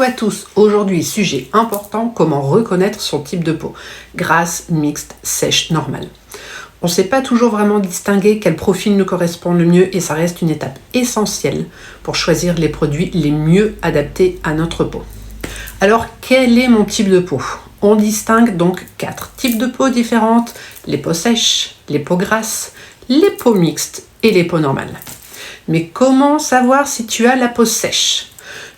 à tous, aujourd'hui sujet important, comment reconnaître son type de peau, grasse, mixte, sèche, normale. On ne sait pas toujours vraiment distinguer quel profil nous correspond le mieux et ça reste une étape essentielle pour choisir les produits les mieux adaptés à notre peau. Alors quel est mon type de peau? On distingue donc 4 types de peau différentes, les peaux sèches, les peaux grasses, les peaux mixtes et les peaux normales. Mais comment savoir si tu as la peau sèche?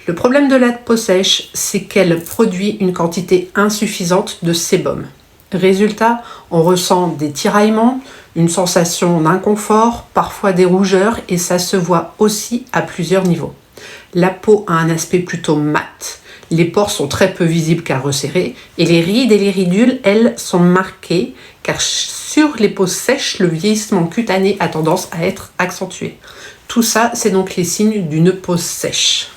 Le problème de la peau sèche, c'est qu'elle produit une quantité insuffisante de sébum. Résultat, on ressent des tiraillements, une sensation d'inconfort, parfois des rougeurs et ça se voit aussi à plusieurs niveaux. La peau a un aspect plutôt mat, les pores sont très peu visibles car resserrés et les rides et les ridules, elles, sont marquées car sur les peaux sèches, le vieillissement cutané a tendance à être accentué. Tout ça, c'est donc les signes d'une peau sèche.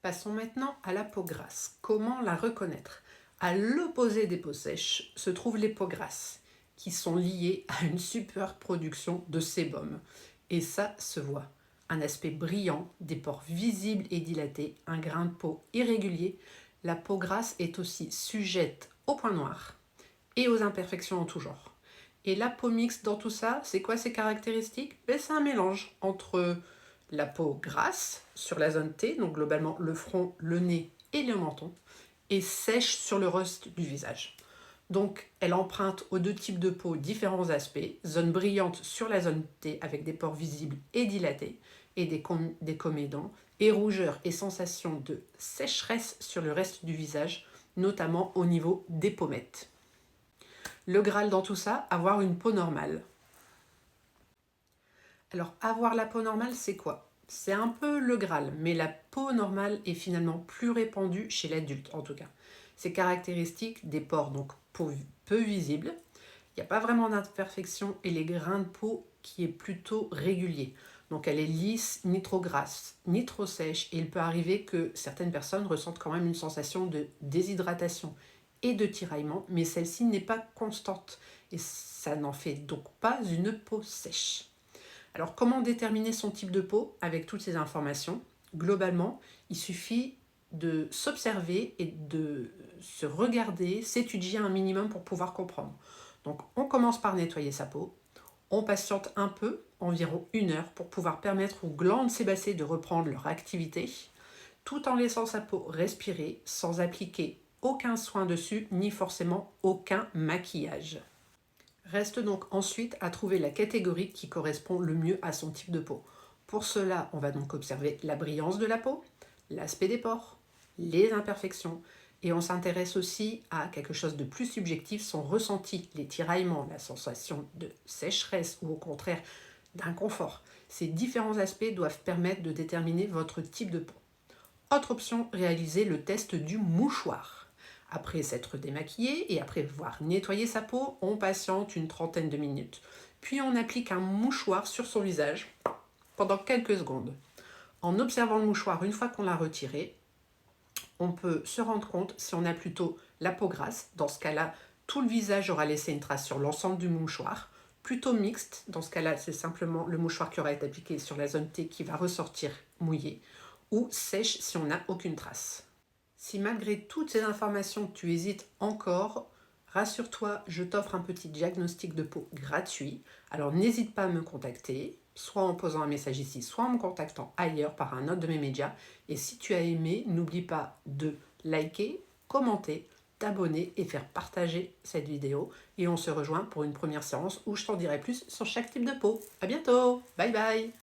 Passons maintenant à la peau grasse. Comment la reconnaître? À l'opposé des peaux sèches se trouvent les peaux grasses, qui sont liées à une superproduction de sébum. Et ça se voit. Un aspect brillant, des pores visibles et dilatés, un grain de peau irrégulier. La peau grasse est aussi sujette aux points noirs et aux imperfections en tout genre. Et la peau mixte dans tout ça, c'est quoi ses caractéristiques? C'est un mélange entre la peau grasse sur la zone T, donc globalement le front, le nez et le menton, et sèche sur le reste du visage. Donc elle emprunte aux deux types de peau différents aspects, zone brillante sur la zone T avec des pores visibles et dilatés, et des comédons, et rougeur et sensation de sécheresse sur le reste du visage, notamment au niveau des pommettes. Le Graal dans tout ça, avoir une peau normale. Alors, avoir la peau normale, c'est quoi? C'est un peu le Graal, mais la peau normale est finalement plus répandue chez l'adulte, en tout cas. Ses caractéristiques, des pores donc peu visibles, il n'y a pas vraiment d'imperfection et les grains de peau qui est plutôt régulier. Donc elle est lisse, ni trop grasse, ni trop sèche, et il peut arriver que certaines personnes ressentent quand même une sensation de déshydratation et de tiraillement, mais celle-ci n'est pas constante, et ça n'en fait donc pas une peau sèche. Alors comment déterminer son type de peau avec toutes ces informations? Globalement, il suffit de s'observer et de se regarder, s'étudier un minimum pour pouvoir comprendre. Donc on commence par nettoyer sa peau, on patiente un peu, environ 1 heure, pour pouvoir permettre aux glandes sébacées de reprendre leur activité, tout en laissant sa peau respirer sans appliquer aucun soin dessus, ni forcément aucun maquillage. Reste donc ensuite à trouver la catégorie qui correspond le mieux à son type de peau. Pour cela, on va donc observer la brillance de la peau, l'aspect des pores, les imperfections, et on s'intéresse aussi à quelque chose de plus subjectif, son ressenti, les tiraillements, la sensation de sécheresse ou au contraire d'inconfort. Ces différents aspects doivent permettre de déterminer votre type de peau. Autre option, réaliser le test du mouchoir. Après s'être démaquillé et après avoir nettoyé sa peau, on patiente une trentaine de minutes. Puis on applique un mouchoir sur son visage pendant quelques secondes. En observant le mouchoir, une fois qu'on l'a retiré, on peut se rendre compte si on a plutôt la peau grasse. Dans ce cas-là, tout le visage aura laissé une trace sur l'ensemble du mouchoir. Plutôt mixte, dans ce cas-là, c'est simplement le mouchoir qui aura été appliqué sur la zone T qui va ressortir mouillé. Ou sèche si on n'a aucune trace. Si malgré toutes ces informations tu hésites encore, rassure-toi, je t'offre un petit diagnostic de peau gratuit. Alors n'hésite pas à me contacter, soit en posant un message ici, soit en me contactant ailleurs par un autre de mes médias. Et si tu as aimé, n'oublie pas de liker, commenter, t'abonner et faire partager cette vidéo. Et on se rejoint pour une première séance où je t'en dirai plus sur chaque type de peau. À bientôt, bye bye.